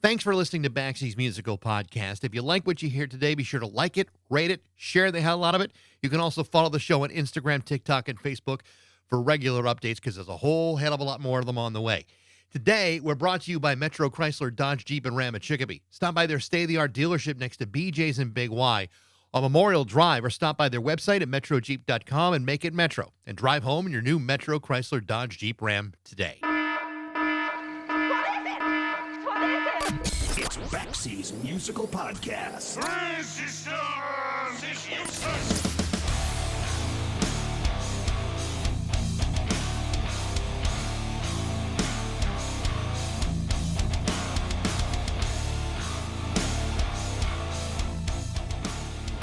Thanks for listening to Baxie's Musical Podcast. If you like what you hear today, be sure to like it, rate it, share the hell out of it. You can also follow the show on Instagram, TikTok, and Facebook for regular updates because there's a whole hell of a lot more of them on the way. Today, we're brought to you by Metro Chrysler, Dodge, Jeep, and Ram at Chicopee. Stop by their state-of-the-art dealership next to BJ's and Big Y on Memorial Drive, or stop by their website at metrojeep.com and make it Metro. And drive home in your new Metro Chrysler, Dodge, Jeep, Ram today. It's Baxie's Musical Podcast.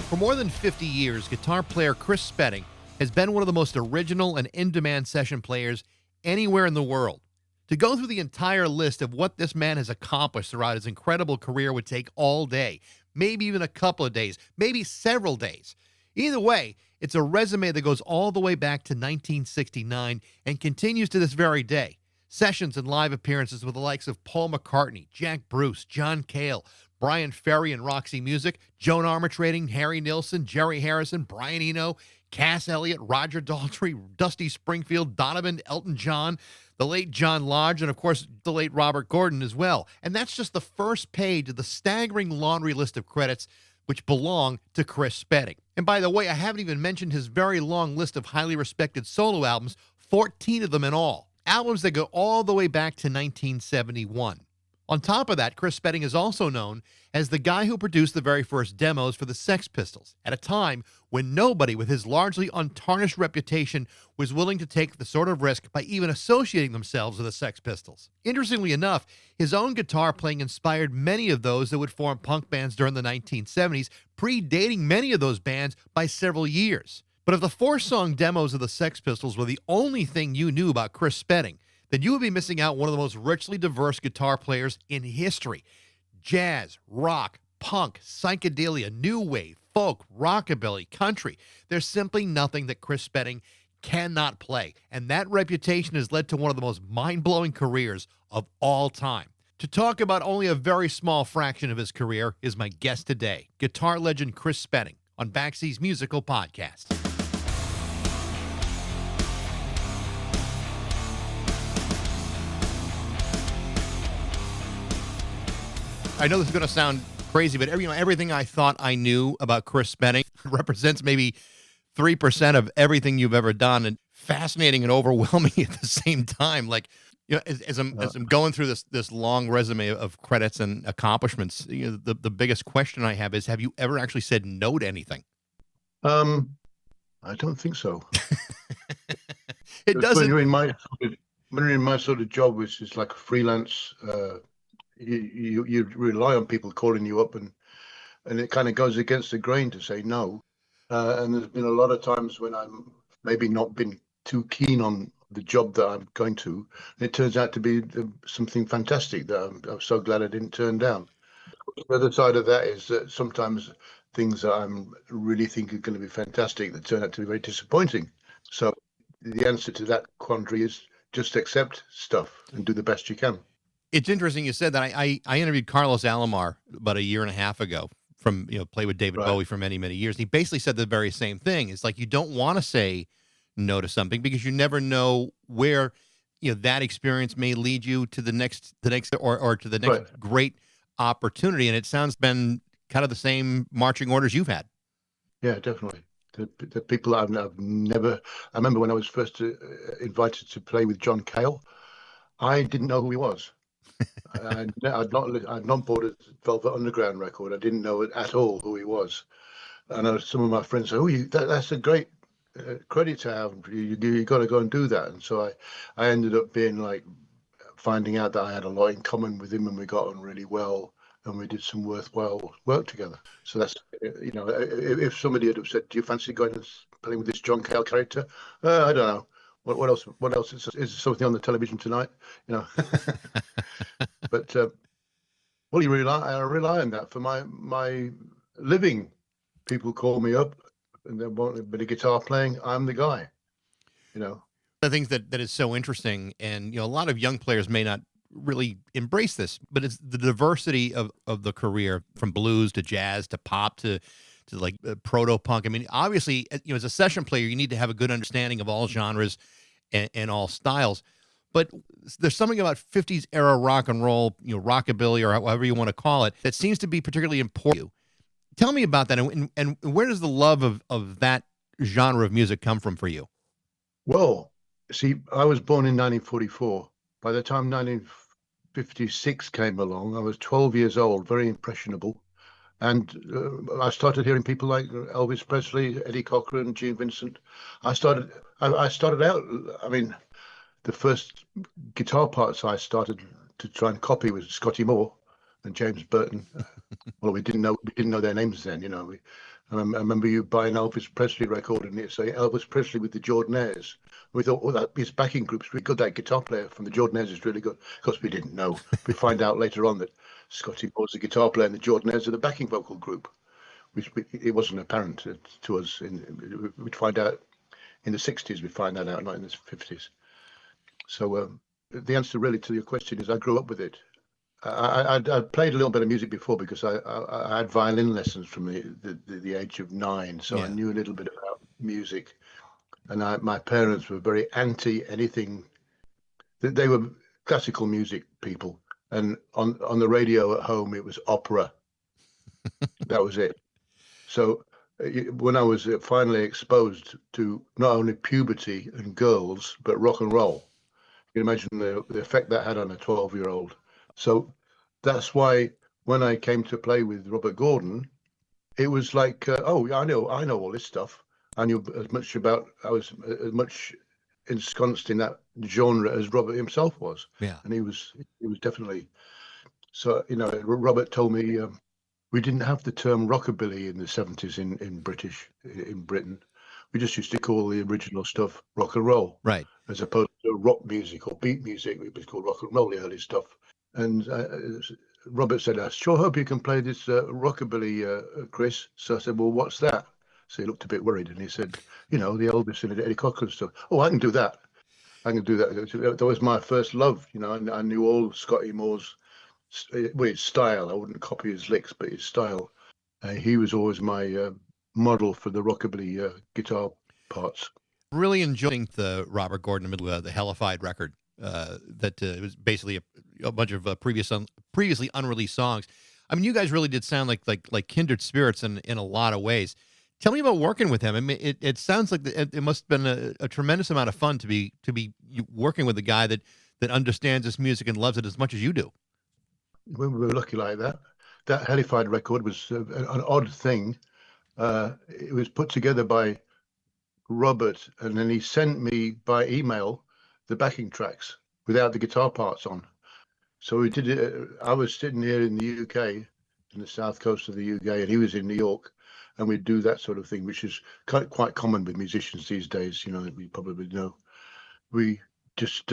For more than 50 years, guitar player Chris Spedding has been one of the most original and in-demand session players anywhere in the world. To go through the entire list of what this man has accomplished throughout his incredible career would take all day, maybe even a couple of days, maybe several days. Either way, it's a resume that goes all the way back to 1969 and continues to this very day. Sessions and live appearances with the likes of Paul McCartney, Jack Bruce, John Cale, Bryan Ferry and Roxy Music, Joan Armatrading, Harry Nilsson, Jerry Harrison, Brian Eno, Cass Elliot, Roger Daltrey, Dusty Springfield, Donovan, Elton John, the late John Lodge, and of course, the late Robert Gordon as well. And that's just the first page of the staggering laundry list of credits which belong to Chris Spedding. And by the way, I haven't even mentioned his very long list of highly respected solo albums, 14 of them in all. Albums that go all the way back to 1971. On top of that, Chris Spedding is also known as the guy who produced the very first demos for the Sex Pistols, at a time when nobody with his largely untarnished reputation was willing to take the sort of risk by even associating themselves with the Sex Pistols. Interestingly enough, his own guitar playing inspired many of those that would form punk bands during the 1970s, predating many of those bands by several years. But if the 4-song demos of the Sex Pistols were the only thing you knew about Chris Spedding, then you would be missing out one of the most richly diverse guitar players in history. Jazz, rock, punk, psychedelia, new wave, folk, rockabilly, country. There's simply nothing that Chris Spedding cannot play, and that reputation has led to one of the most mind-blowing careers of all time. To talk about only a very small fraction of his career is my guest today, guitar legend Chris Spedding, on Baxie's Musical Podcast. I know this is going to sound crazy, but everything I thought I knew about Chris Spedding represents maybe 3% of everything you've ever done, and fascinating and overwhelming at the same time. Like, as I'm going through this long resume of credits and accomplishments, the biggest question I have is: have you ever actually said no to anything? I don't think so. It doesn't. When you're in my sort of job, which is like a freelance. You rely on people calling you up, and it kind of goes against the grain to say no. And there's been a lot of times when I'm maybe not been too keen on the job that I'm going to, and it turns out to be something fantastic that I'm so glad I didn't turn down. The other side of that is that sometimes things that I'm really think are going to be fantastic that turn out to be very disappointing. So the answer to that quandary is just accept stuff and do the best you can. It's interesting you said that. I interviewed Carlos Alomar about a year and a half ago from, play with David Bowie for many, many years. And he basically said the very same thing. It's like you don't want to say no to something because you never know where, that experience may lead you to the next or to the next great opportunity. And it sounds been kind of the same marching orders you've had. Yeah, definitely. The people I've never, I remember when I was first invited to play with John Cale, I didn't know who he was. I'd not bought a Velvet Underground record. I didn't know at all who he was. And some of my friends said, that's a great credit to have. You got to go and do that. And so I ended up being like finding out that I had a lot in common with him, and we got on really well, and we did some worthwhile work together. So that's, if somebody had said, do you fancy going and playing with this John Cale character? I don't know. What else? What else is something on the television tonight? But well, I rely on that for my living. People call me up and they want a bit of guitar playing. I'm the guy. The things that is so interesting, and a lot of young players may not really embrace this, but it's the diversity of the career, from blues to jazz to pop to like proto punk. I mean, obviously, as a session player, you need to have a good understanding of all genres and all styles. But there's something about 50s era rock and roll, rockabilly, or however you want to call it, that seems to be particularly important to you. Tell me about that, and where does the love of that genre of music come from for you? Well, see, I was born in 1944. By the time 1956 came along, I was 12 years old, very impressionable. And I started hearing people like Elvis Presley, Eddie Cochran, Gene Vincent. I started out, I mean, the first guitar parts I started to try and copy was Scotty Moore and James Burton. Well, we didn't know their names then, I remember you buying Elvis Presley record and it say Elvis Presley with the Jordanaires. We thought, oh, that his backing group's really good. That guitar player from the Jordanaires is really good. Of course, we didn't know. We find out later on that Scotty Moore's the guitar player and the Jordanaires are the backing vocal group, which it wasn't apparent to us. We'd find out in the 60s. We find that out, not in the 50s. So the answer really to your question is I grew up with it. I'd played a little bit of music before because I had violin lessons from the age of 9, so I knew a little bit about music. And my parents were very anti anything. They were classical music people, and on the radio at home it was opera. That was it. So when I was finally exposed to not only puberty and girls but rock and roll, you can imagine the effect that had on a 12-year-old. So that's why when I came to play with Robert Gordon, it was like, oh, I know all this stuff. I knew I was as much ensconced in that genre as Robert himself was. Yeah. And he was definitely. So, Robert told me we didn't have the term rockabilly in the 70s in Britain. We just used to call the original stuff rock and roll. Right. As opposed to rock music or beat music, it was called rock and roll, the early stuff. And Robert said, I sure hope you can play this rockabilly, Chris. So I said, well, what's that? So he looked a bit worried and he said, the Elvis and Eddie Cochran stuff. Oh, I can do that. I can do that. That was my first love. I knew all Scotty Moore's his style. I wouldn't copy his licks, but his style. He was always my model for the rockabilly guitar parts. Really enjoying the Robert Gordon, the Hellified record. That was basically a bunch of previously unreleased songs. I mean, you guys really did sound like kindred spirits in a lot of ways. Tell me about working with him. I mean, it sounds like it must have been a tremendous amount of fun to be working with a guy that understands this music and loves it as much as you do. We were lucky like that. That Hellified record was an odd thing. It was put together by Robert, and then he sent me by email the backing tracks without the guitar parts on. So we did it. I was sitting here in the UK, in the south coast of the UK, and he was in New York, and we'd do that sort of thing, which is quite common with musicians these days. We probably know. We just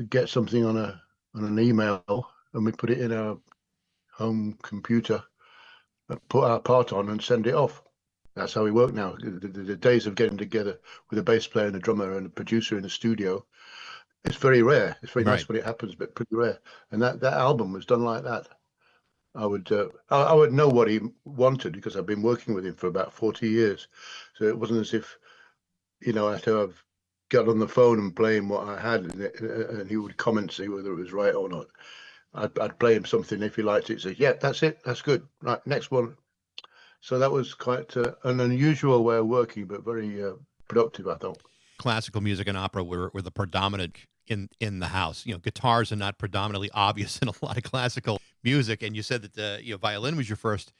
get something on an email, and we put it in our home computer, put our part on, and send it off. That's how we work now. The days of getting together with a bass player and a drummer and a producer in the studio, it's very rare. It's very nice when it happens, but pretty rare. And that album was done like that. I would know what he wanted because I've been working with him for about 40 years. So it wasn't as if, after I've got on the phone and play him what I had, and he would comment, see whether it was right or not. I'd play him something if he liked it. Say, yeah, that's it. That's good. Right, next one. So that was quite an unusual way of working, but very productive, I thought. Classical music and opera were the predominant in the house. Guitars are not predominantly obvious in a lot of classical music. And you said that violin was your first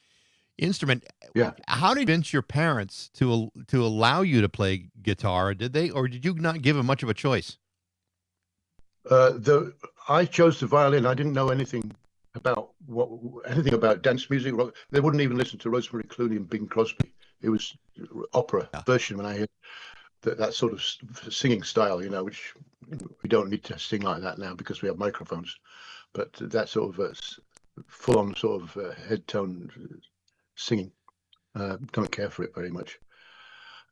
instrument. Yeah. How did you convince your parents to allow you to play guitar? Did you not give them much of a choice? I chose the violin. I didn't know anything about dance music. Rock. They wouldn't even listen to Rosemary Clooney and Bing Crosby. It was opera version when I heard that sort of singing style, which we don't need to sing like that now because we have microphones. But that sort of full-on sort of head tone singing, don't care for it very much.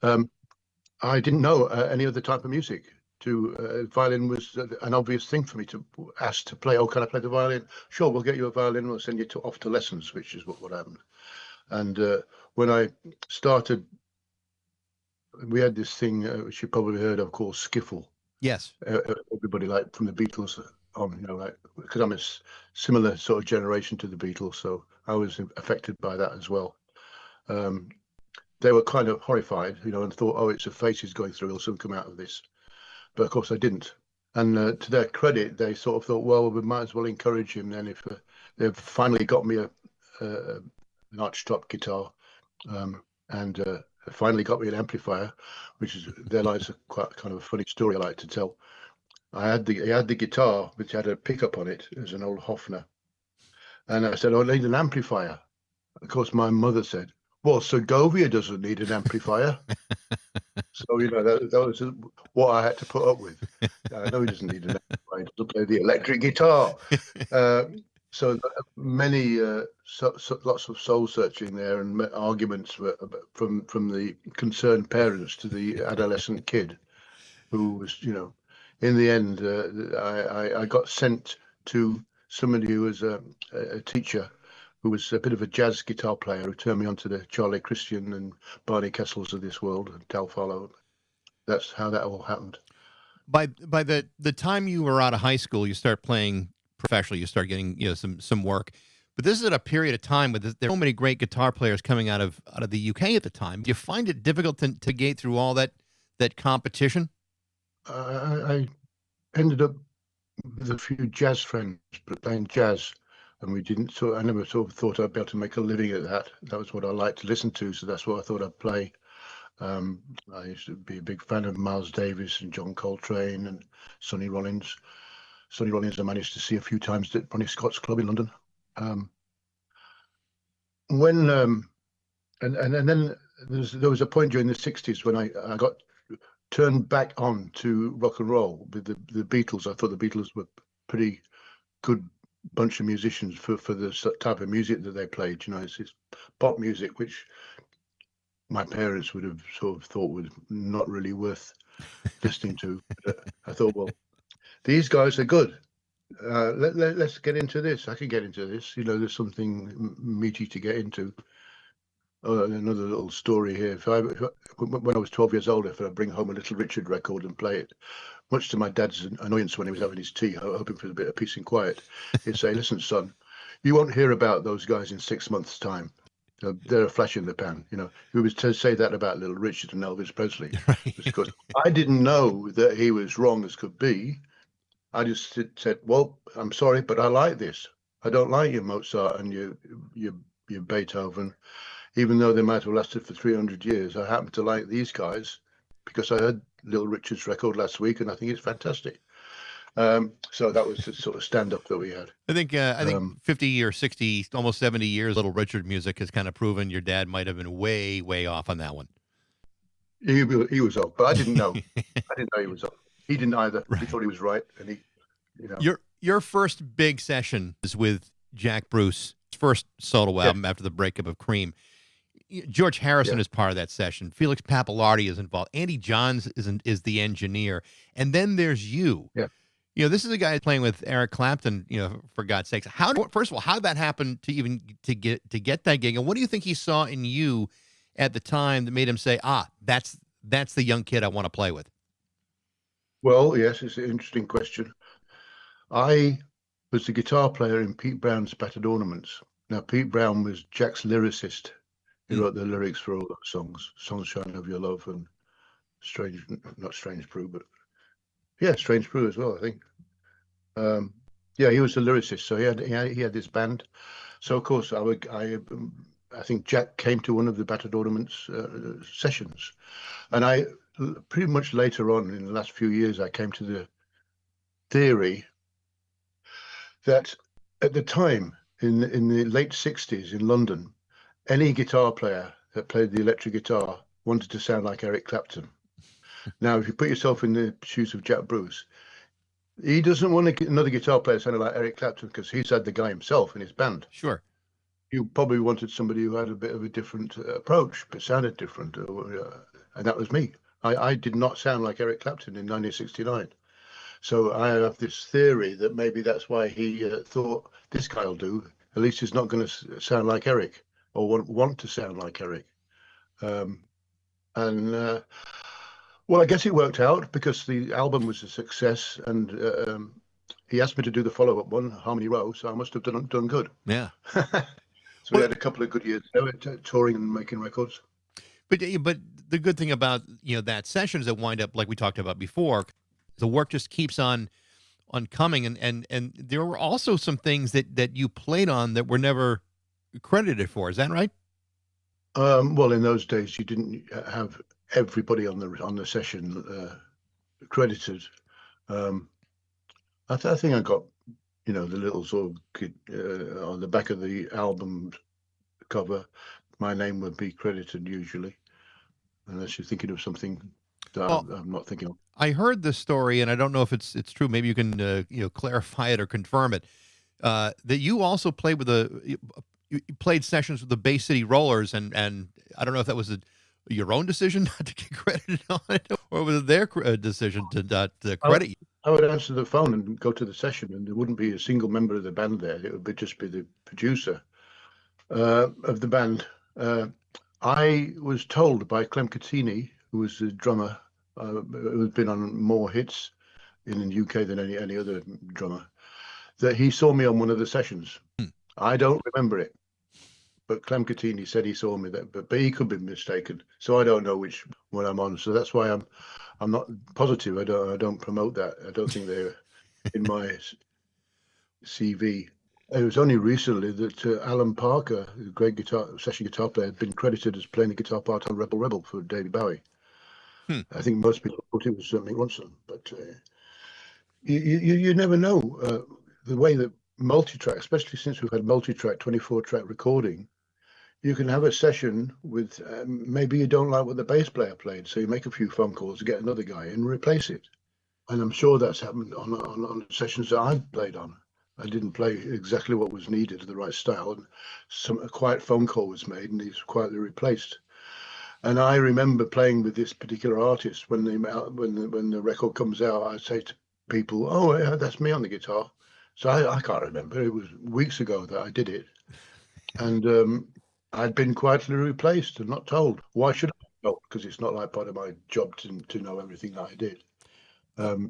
I didn't know any other type of music. violin was an obvious thing for me to ask to play. Oh, can I play the violin? Sure, we'll get you a violin. We'll send you off to lessons, which is what happened. And when I started, we had this thing which you probably heard of called skiffle. Yes. Everybody like from the Beatles on, like, because I'm a similar sort of generation to the Beatles, so I was affected by that as well. They were kind of horrified, and thought, oh, it's a faces going through, he'll soon come out of this. But of course I didn't. And to their credit, they sort of thought, well, we might as well encourage him then if they've finally got me an archtop guitar, and finally got me an amplifier, which is their lives are quite kind of a funny story I like to tell. He had the guitar which had a pickup on it. It was an old Hofner, and I said, I need an amplifier. Of course, my mother said, well, Segovia doesn't need an amplifier. So that was what I had to put up with. I know he doesn't need an amplifier to play the electric guitar. So many, lots of soul searching there, and arguments from the concerned parents to the adolescent kid, who was, in the end, I got sent to somebody who was a teacher, who was a bit of a jazz guitar player, who turned me on to the Charlie Christian and Barney Kessels of this world, and Tal Farlow. That's how that all happened. By the time you were out of high school, you start playing professionally. You start getting some work. But this is at a period of time where there are so many great guitar players coming out of the UK at the time. Do you find it difficult to gate through all that competition? I ended up with a few jazz friends, but playing jazz, and I never sort of thought I'd be able to make a living at that. That was what I liked to listen to, so that's what I thought I'd play. I used to be a big fan of Miles Davis and John Coltrane and Sonny Rollins. Sonny Rollins I managed to see a few times at Ronnie Scott's club in London. And then there was a point during the 60s when I got turned back on to rock and roll with the Beatles. I thought the Beatles were pretty good bunch of musicians for the type of music that they played. It's pop music, which my parents would have sort of thought was not really worth listening to. But I thought, well, these guys are good. Let's get into this. I can get into this. There's something meaty to get into. Another little story here. When I was 12 years old, if I bring home a Little Richard record and play it, much to my dad's annoyance when he was having his tea, hoping for a bit of peace and quiet, he'd say, listen, son, you won't hear about those guys in 6 months' time. They're a flash in the pan. He was to say that about Little Richard and Elvis Presley. Right. Because I didn't know that he was wrong as could be. I just said, well, I'm sorry, but I like this. I don't like your Mozart and your Beethoven. Even though they might have lasted for 300 years, I happen to like these guys because I heard Little Richard's record last week, and I think it's fantastic. So that was the sort of stand-up that we had. I think 50 or 60, almost 70 years, Little Richard music has kind of proven your dad might have been way, way off on that one. He was off, but I didn't know. I didn't know he was off. He didn't either. Right. He thought he was right, and he. Your first big session is with Jack Bruce, his first solo album after the breakup of Cream. George Harrison is part of that session. Felix Pappalardi is involved. Andy Johns is the engineer, and then there's you. Yeah. This is a guy playing with Eric Clapton. For God's sakes, first of all, how did that happen to get that gig, and what do you think he saw in you at the time that made him say, that's the young kid I want to play with? Well, yes, it's an interesting question. I was the guitar player in Pete Brown's Battered Ornaments. Now, Pete Brown was Jack's lyricist. He wrote the lyrics for all those songs, Sunshine of Your Love and not Strange Brew, but Strange Brew as well, I think. He was a lyricist, so he had this band. So of course I think Jack came to one of the Battered Ornaments sessions, and I pretty much later on in the last few years I came to the theory that at the time in the late 60s in London, any guitar player that played the electric guitar wanted to sound like Eric Clapton. Now, if you put yourself in the shoes of Jack Bruce, he doesn't want to get another guitar player sounding like Eric Clapton because he's had the guy himself in his band. Sure. You probably wanted somebody who had a bit of a different approach, but sounded different. And that was me. I did not sound like Eric Clapton in 1969. So I have this theory that maybe that's why he thought this guy will do. At least he's not going to sound like Eric or want to sound like Eric. Um, and well, I guess it worked out because the album was a success, and he asked me to do the follow-up one, Harmony Row, so I must have done good. Yeah. So we had a couple of good years there, touring and making records. But the good thing about that session is that wind up like we talked about before, the work just keeps on coming, and there were also some things that you played on that were never credited for. Is that right? Well, in those days, you didn't have everybody on the session credited. I think I got the little sort of on the back of the album cover, my name would be credited usually, unless you're thinking of something that I'm not thinking of. I heard this story, and I don't know if it's true. Maybe you can clarify it or confirm it. That you also played with you played sessions with the Bay City Rollers, and I don't know if that was your own decision not to get credited on it, or was it their decision to not credit you? I would answer the phone and go to the session, and there wouldn't be a single member of the band there. It would just be the producer of the band. I was told by Clem Catini, who was the drummer, who had been on more hits in the UK than any other drummer, that he saw me on one of the sessions. I don't remember it, but Clem Catini said he saw me there, but he could be mistaken. So I don't know which one I'm on. So that's why I'm not positive. I don't promote that. I don't think they're in my CV. It was only recently that Alan Parker, a great session guitar player, had been credited as playing the guitar part on Rebel Rebel for David Bowie. I think most people thought it was Mick Ronson, but you never know. The way that multi-track, especially since we've had multi-track 24-track recording, you can have a session with maybe you don't like what the bass player played, so you make a few phone calls to get another guy and replace it. And I'm sure that's happened on sessions that I've played on. I didn't play exactly what was needed, the right style, and a quiet phone call was made, and he's quietly replaced. And I remember playing with this particular artist when the record comes out. I say to people, "Oh, yeah, that's me on the guitar." So I can't remember. It was weeks ago that I did it, and I'd been quietly replaced and not told. Why should I be told? Because it's not like part of my job to know everything that I did.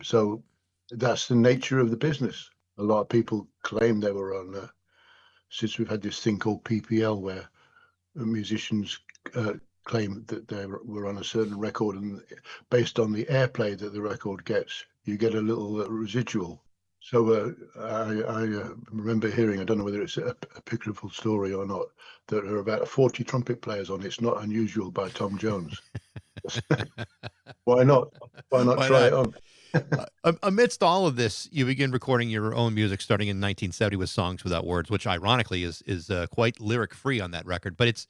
So that's the nature of the business. A lot of people claim they were on, since we've had this thing called PPL, where musicians claim that they were on a certain record, and based on the airplay that the record gets, you get a little residual. So I remember hearing, I don't know whether it's a pitiful story or not, that there are about 40 trumpet players on It's Not Unusual by Tom Jones. Why not? Why not try it on? Amidst all of this, you begin recording your own music starting in 1970 with Songs Without Words, which ironically is quite lyric free on that record. But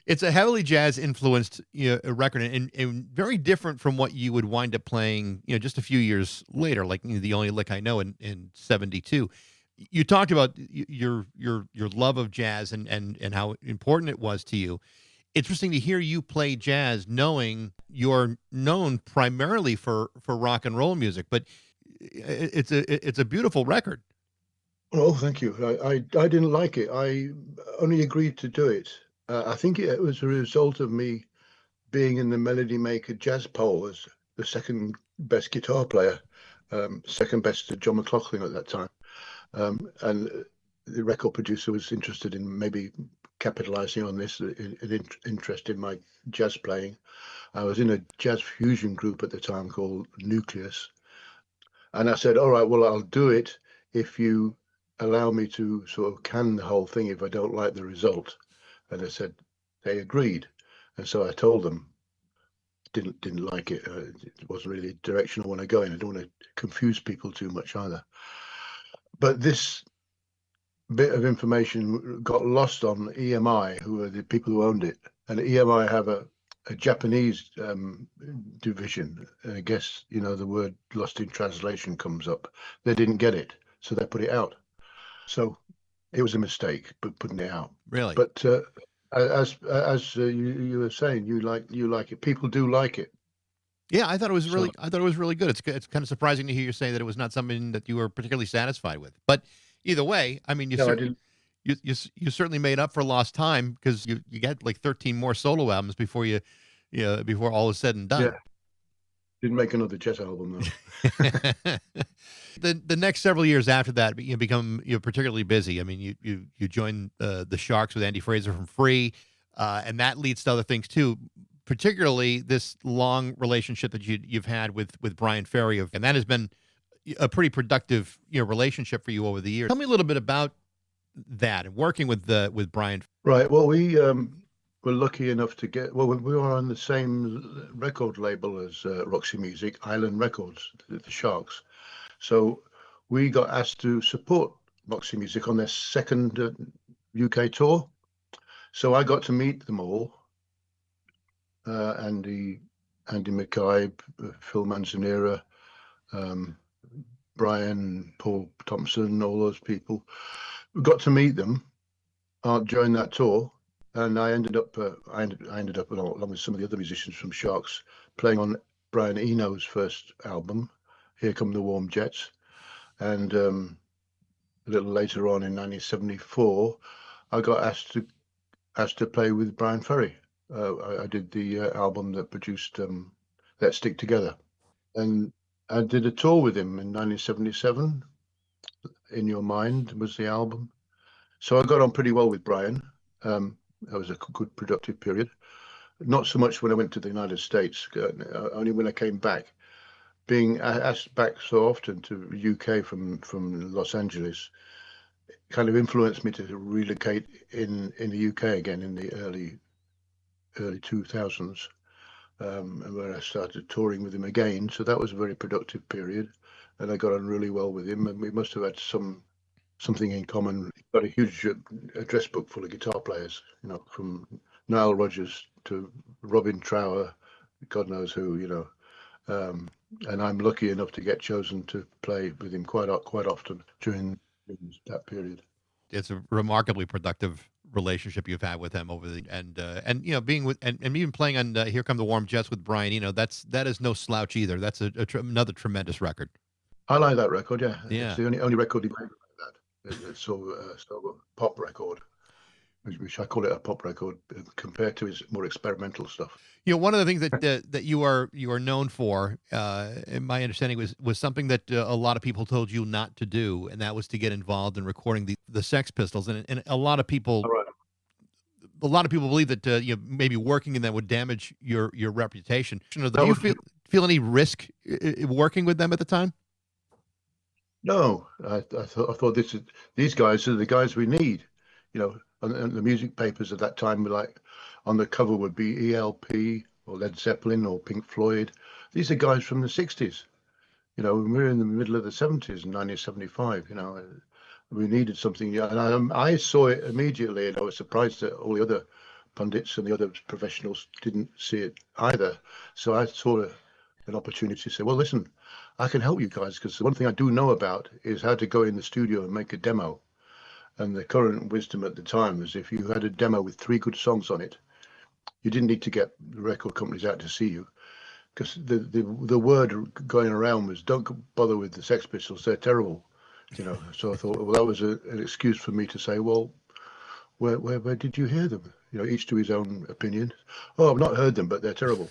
it's a heavily jazz influenced record, and very different from what you would wind up playing just a few years later, like The Only Lick I Know in '72. You talked about your love of jazz and how important it was to you. Interesting to hear you play jazz, knowing you're known primarily for rock and roll music, but it's a beautiful record. Oh, thank you. I didn't like it. I only agreed to do it. I think it was a result of me being in the Melody Maker jazz poll as the second best guitar player, second best to John McLaughlin at that time. And the record producer was interested in maybe capitalizing on this interest in my jazz playing. I was in a jazz fusion group at the time called Nucleus. And I said, all right, well, I'll do it if you allow me to sort of can the whole thing if I don't like the result. And they agreed. And so I told them, didn't like it. It wasn't really the direction I want to go in. I don't want to confuse people too much either. But this bit of information got lost on EMI, who are the people who owned it. And EMI have a Japanese division. And I guess, the word lost in translation comes up. They didn't get it, so they put it out. So it was a mistake, but putting it out. Really? But as you were saying, you like it. People do like it. Yeah, I thought it was So really good. It's kind of surprising to hear you say that it was not something that you were particularly satisfied with. But either way, I mean, no, I didn't. you certainly made up for lost time because you got like 13 more solo albums before before all is said and done. Yeah, didn't make another Jet album though. The next several years after that, you become particularly busy. I mean, you joined the Sharks with Andy Fraser from Free, and that leads to other things too. Particularly this long relationship that you've had with Bryan Ferry, and that has been a pretty productive relationship for you over the years. Tell me a little bit about that and working with Bryan. Right. Well, we were lucky enough to get. Well, we were on the same record label as Roxy Music, Island Records, the Sharks. So we got asked to support Roxy Music on their second UK tour. So I got to meet them all. Andy McKay, Phil Manzanera, Brian, Paul Thompson, all those people. We got to meet them during that tour, and I ended up along with some of the other musicians from Sharks playing on Brian Eno's first album, Here Come the Warm Jets, and a little later on in 1974, I got asked to play with Bryan Ferry. I did the album that produced Let's Stick Together, and I did a tour with him in 1977. In Your Mind was the album. So I got on pretty well with Bryan. That was a good productive period. Not so much when I went to the United States, only when I came back. Being asked back so often to UK from Los Angeles kind of influenced me to relocate in the UK again in the early 2000s, and where I started touring with him again. So that was a very productive period, and I got on really well with him, and we must have had something in common. Got a huge address book full of guitar players, from Nile Rodgers to Robin Trower, God knows who, and I'm lucky enough to get chosen to play with him quite often during that period. It's a remarkably productive relationship you've had with him over the and being with and even playing on Here Come the Warm Jets with Brian. That is no slouch either. That's another tremendous record. I like that record. Yeah, Yeah. It's the only record he made like that. It's sort of a pop record, which I call it a pop record compared to his more experimental stuff. One of the things that you are known for, in my understanding, was something that a lot of people told you not to do, and that was to get involved in recording the Sex Pistols, and a lot of people. All right. A lot of people believe that maybe working in that would damage your reputation. Do you feel any risk working with them at the time? No, I thought these guys are the guys we need. And the music papers at that time were like, on the cover would be ELP or Led Zeppelin or Pink Floyd. These are guys from the 60s. When we were in the middle of the 70s in 1975, we needed something. And I saw it immediately, and I was surprised that all the other pundits and the other professionals didn't see it either. So I saw an opportunity to say, well, listen, I can help you guys, because the one thing I do know about is how to go in the studio and make a demo. And the current wisdom at the time was if you had a demo with 3 good songs on it, you didn't need to get the record companies out to see you, because the word going around was, don't bother with the Sex Pistols, they're terrible. So I thought, well, that was an excuse for me to say, well, where did you hear them? Each to his own opinion. Oh, I've not heard them, but they're terrible.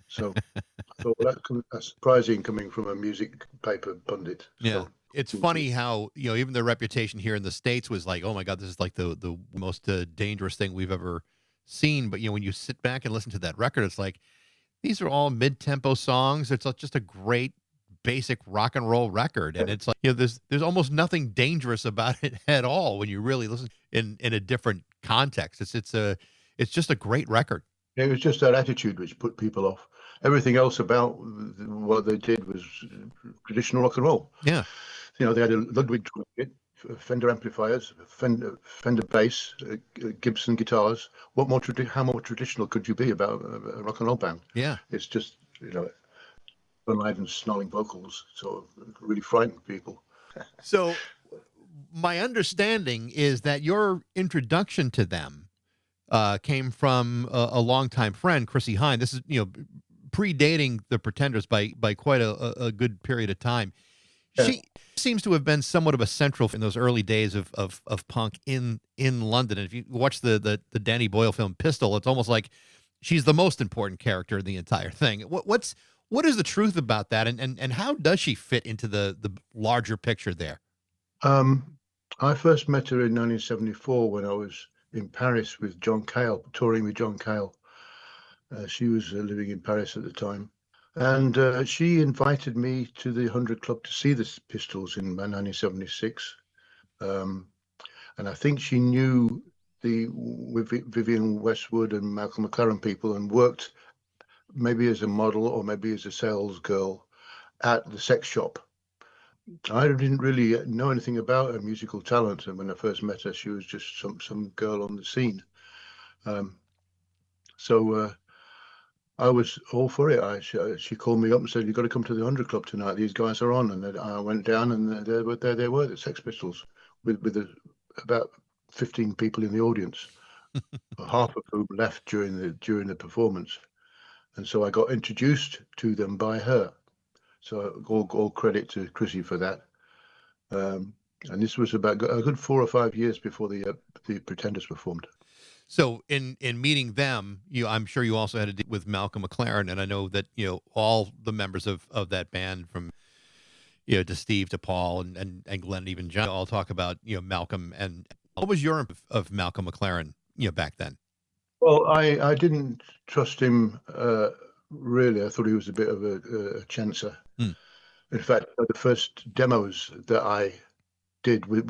So I thought, well, that's surprising coming from a music paper pundit. Yeah. So, it's funny how, even their reputation here in the States was like, oh my God, this is like the most dangerous thing we've ever seen. But, when you sit back and listen to that record, it's like, these are all mid-tempo songs. It's just a great basic rock and roll record. And it's like, there's almost nothing dangerous about it at all when you really listen in a different context. It's just a great record. It was just that attitude which put people off. Everything else about what they did was traditional rock and roll. Yeah. They had a Ludwig drum kit, Fender amplifiers, Fender bass, Gibson guitars. How more traditional could you be about a rock and roll band? Yeah. It's just, unlive and snarling vocals, sort of really frightened people. So my understanding is that your introduction to them came from a longtime friend, Chrissie Hynde. This is, predating the Pretenders by quite a good period of time. Yeah. She seems to have been somewhat of a central in those early days of punk in London. And if you watch the Danny Boyle film Pistol, it's almost like she's the most important character in the entire thing. What is the truth about that, and how does she fit into the larger picture there? I first met her in 1974 when I was in Paris with John Cale, touring with John Cale. She was living in Paris at the time. And she invited me to the 100 Club to see the Pistols in 1976. And I think she knew with Vivienne Westwood and Malcolm McLaren people and worked maybe as a model or maybe as a sales girl at the sex shop. I didn't really know anything about her musical talent. And when I first met her, she was just some girl on the scene. So I was all for it. She called me up and said, "You've got to come to the 100 Club tonight. These guys are on." And I went down, and there they were, the Sex Pistols, with about 15 people in the audience, half of whom left during the performance. And so I got introduced to them by her. So all credit to Chrissy for that. And this was about a good 4 or 5 years before the Pretenders performed. So in meeting them, I'm sure you also had to deal with Malcolm McLaren, and I know that all the members of that band, from to Steve to Paul and Glenn, and even John, all talk about Malcolm. And what was your of Malcolm McLaren back then? Well, I didn't trust him really. I thought he was a bit of a chancer. In fact, the first demos that I did with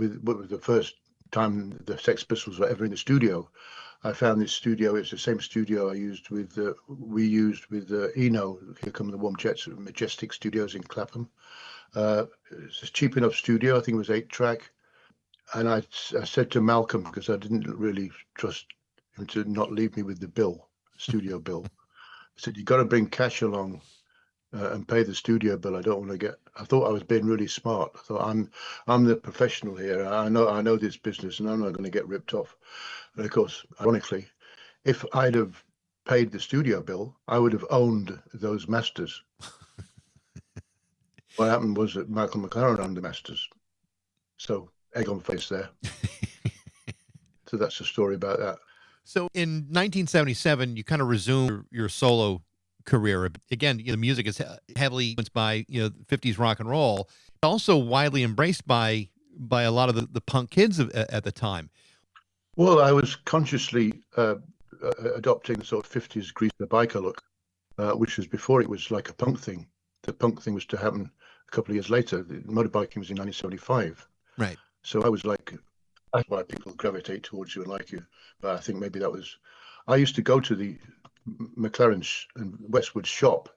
the first time the Sex Pistols were ever in the studio, I found this studio. It's the same studio we used with Eno. Here Come the Warm Jets at Majestic Studios in Clapham. It's a cheap enough studio. I think it was 8-track. And I said to Malcolm, because I didn't really trust him to not leave me with the studio bill. I said, "You got to bring cash along and pay the studio bill. I don't want to get." I thought I was being really smart. I thought I'm the professional here. I know this business, and I'm not going to get ripped off. And of course, ironically, if I'd have paid the studio bill, I would have owned those masters. What happened was that Michael McLaren owned the masters. So egg on face there. So that's the story about that. So in 1977, you kind of resume your solo career. Again, the music is heavily influenced by 50s rock and roll, also widely embraced by a lot of the punk kids at the time. Well, I was consciously adopting the sort of 50s grease the biker look, which was before it was like a punk thing. The punk thing was to happen a couple of years later. The motorbiking was in 1975. Right. So I was like, that's why people gravitate towards you and like you. But I think maybe I used to go to the McLaren and Westwood shop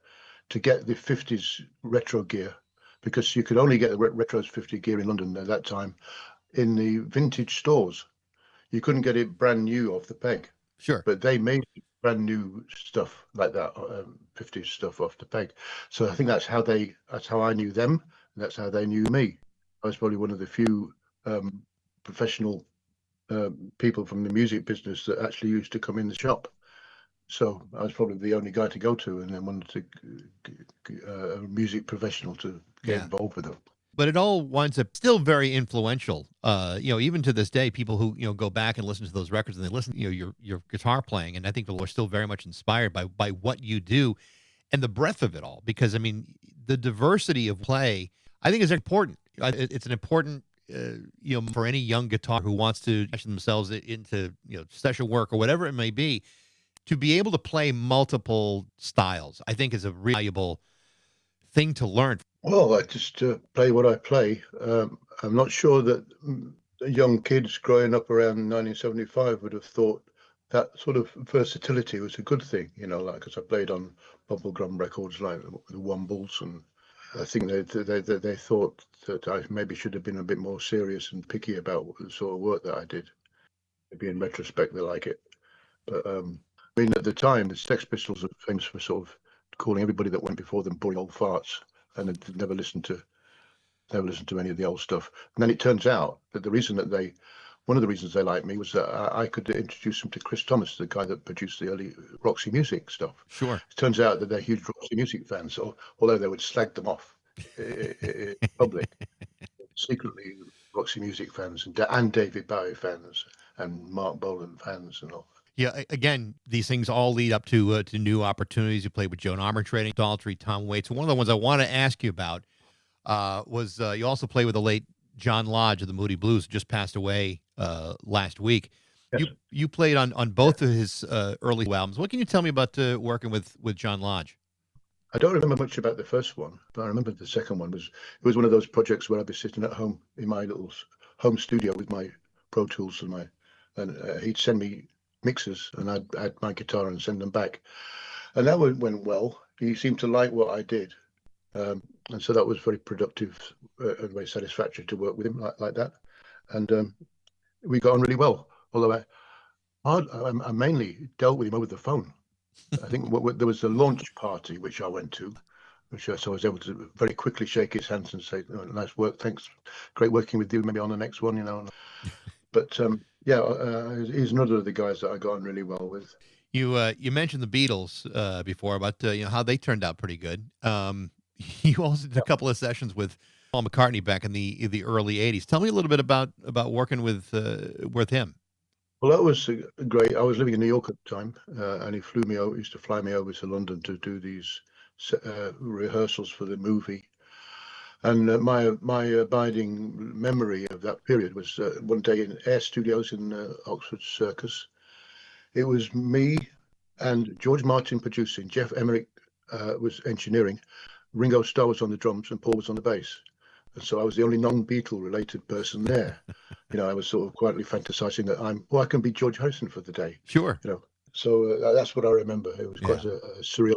to get the 50s retro gear, because you could only get the retro 50 gear in London at that time in the vintage stores. You couldn't get it brand new off the peg. Sure. But they made brand new stuff like that, 50s stuff off the peg. So I think that's how I knew them, and that's how they knew me. I was probably one of the few professional people from the music business that actually used to come in the shop. So I was probably the only guy to go to, and then wanted a music professional to get involved with them. But it all winds up still very influential. Even to this day, people who go back and listen to those records, and they listen, your guitar playing, and I think people are still very much inspired by what you do and the breadth of it all. Because I mean, the diversity of play, I think, is important. It's an important, for any young guitar who wants to push themselves into session work or whatever it may be, to be able to play multiple styles, I think, is a really valuable thing to learn. Well, I just play what I play. I'm not sure that young kids growing up around 1975 would have thought that sort of versatility was a good thing, like, because I played on bubblegum records like the Wombles, and I think they thought that I maybe should have been a bit more serious and picky about the sort of work that I did. Maybe in retrospect, they like it. But I mean, at the time, the Sex Pistols were famous for sort of calling everybody that went before them boring old farts, and had never listened to any of the old stuff. And then it turns out that the reason that they one of the reasons they liked me was that I could introduce them to Chris Thomas, the guy that produced the early Roxy Music stuff. Sure. It turns out that they're huge Roxy Music fans, although they would slag them off in public. Secretly, Roxy Music fans and David Bowie fans and Mark Bolan fans and all. Yeah, again, these things all lead up to new opportunities. You played with Joan Armatrading, Daltrey, Tom Waits. One of the ones I want to ask you about was you also played with the late John Lodge of the Moody Blues, who just passed away last week. Yes. You played on both of his early albums. What can you tell me about working with John Lodge? I don't remember much about the first one, but I remember the second one was one of those projects where I'd be sitting at home in my little home studio with my Pro Tools and he'd send me mixes and I'd add my guitar and send them back, and that went well. He seemed to like what I did, and so that was very productive and very satisfactory to work with him like that, and we got on really well. Although I mainly dealt with him over the phone. I think there was a launch party which I went to, so I was able to very quickly shake his hands and say, oh, "Nice work, thanks, great working with you. Maybe on the next one, you know." But he's another of the guys that I got on really well with. You mentioned the Beatles before about how they turned out pretty good. You also did a couple of sessions with Paul McCartney back in the early '80s. Tell me a little bit about working with him. Well, that was great. I was living in New York at the time, and he used to fly me over to London to do these rehearsals for the movie. And my abiding memory of that period was one day in Air Studios in Oxford Circus. It was me and George Martin producing, Jeff Emmerich was engineering, Ringo Starr was on the drums, and Paul was on the bass. And so I was the only non-Beatle related person there. I was sort of quietly fantasizing that I can be George Harrison for the day. Sure. So that's what I remember. It was quite a surreal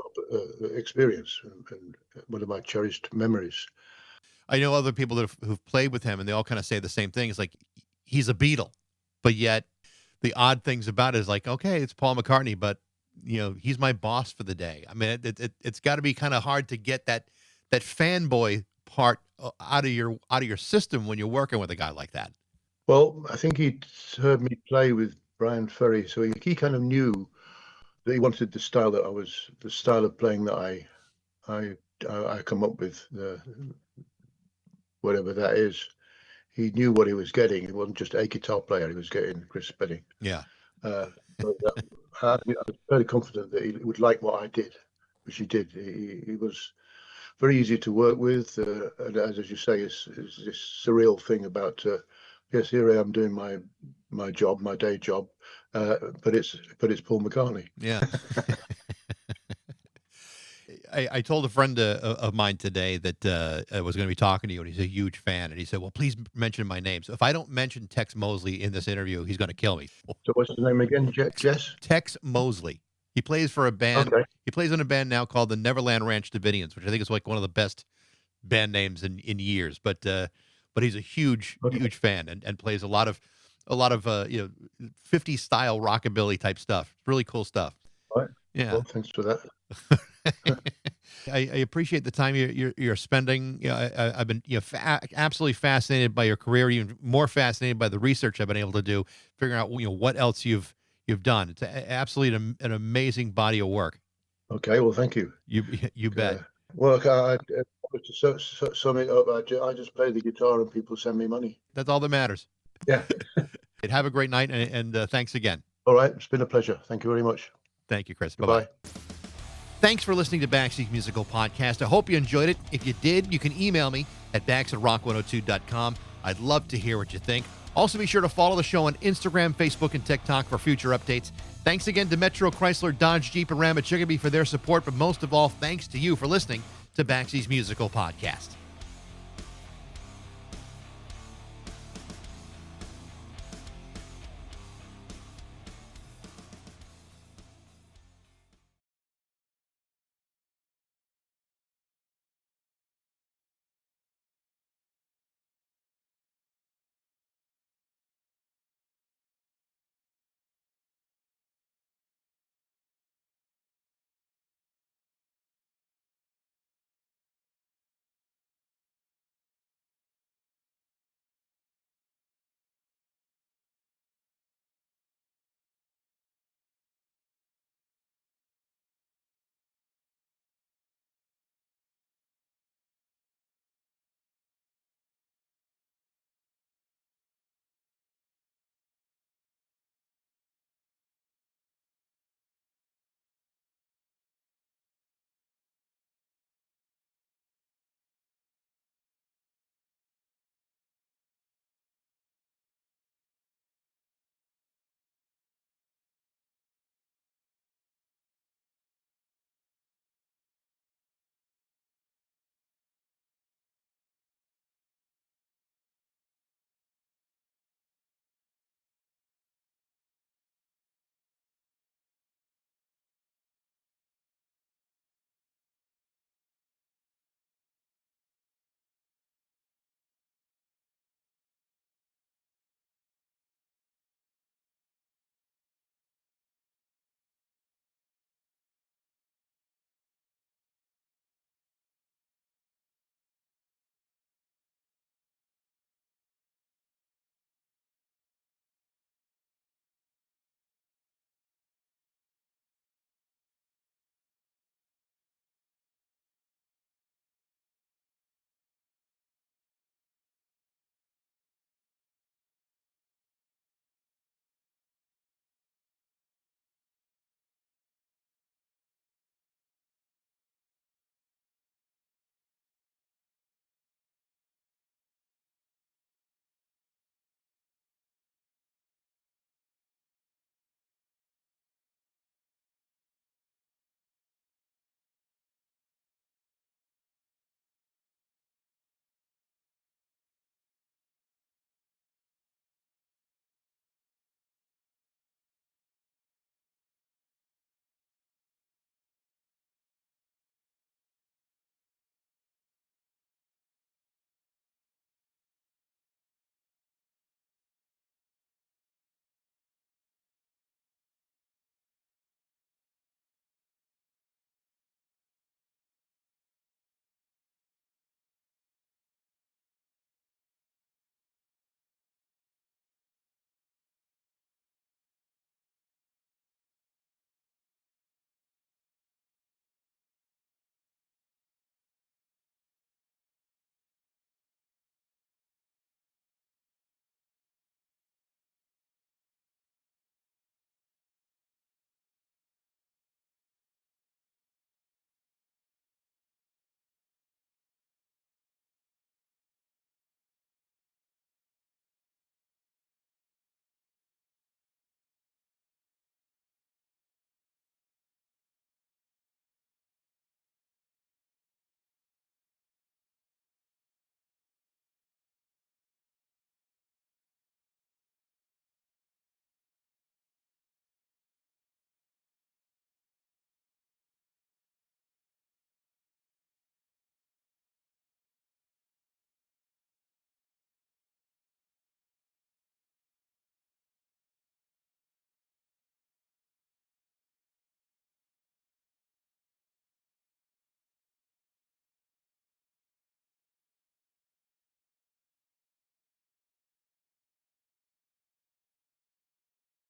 experience and one of my cherished memories. I know other people who've played with him, and they all kind of say the same thing. It's like he's a Beatle, but yet the odd things about it is like, okay, it's Paul McCartney, but he's my boss for the day. I mean, it's got to be kind of hard to get that fanboy part out of your system when you're working with a guy like that. Well, I think he'd heard me play with Bryan Ferry, so he kind of knew that he wanted the style of playing that I come up with, whatever that is. He knew what he was getting. He wasn't just a guitar player; he was getting Chris Spedding. Yeah. I was fairly confident that he would like what I did, which he did. He was very easy to work with, and as you say, is this surreal thing about yes, here I am doing my job, my day job, but it's Paul McCartney. Yeah. I told a friend of mine today that I was going to be talking to you, and he's a huge fan, and he said, "Well, please mention my name. So if I don't mention Tex Mosley in this interview, he's going to kill me." So what's the name again? Jess? Tex Mosley. He plays for a band. Okay. He plays in a band now called the Neverland Ranch Davidians, which I think is like one of the best band names in years. But he's a huge fan and plays a lot of 50s style rockabilly type stuff. Really cool stuff. All right. Yeah. Well, thanks for that. I appreciate the time you're spending. I've been absolutely fascinated by your career. Even more fascinated by the research I've been able to do, figuring out what else you've done. It's absolutely an amazing body of work. Okay. Well, thank you. You bet. Well, to sum it up, I just play the guitar and people send me money. That's all that matters. Yeah. Have a great night, and thanks again. All right. It's been a pleasure. Thank you very much. Thank you, Chris. Bye-bye. Thanks for listening to Baxie's Musical Podcast. I hope you enjoyed it. If you did, you can email me at bax@rock102.com. I'd love to hear what you think. Also, be sure to follow the show on Instagram, Facebook, and TikTok for future updates. Thanks again to Metro, Chrysler, Dodge, Jeep, and Ram at Chicopee for their support, but most of all, thanks to you for listening to Baxie's Musical Podcast.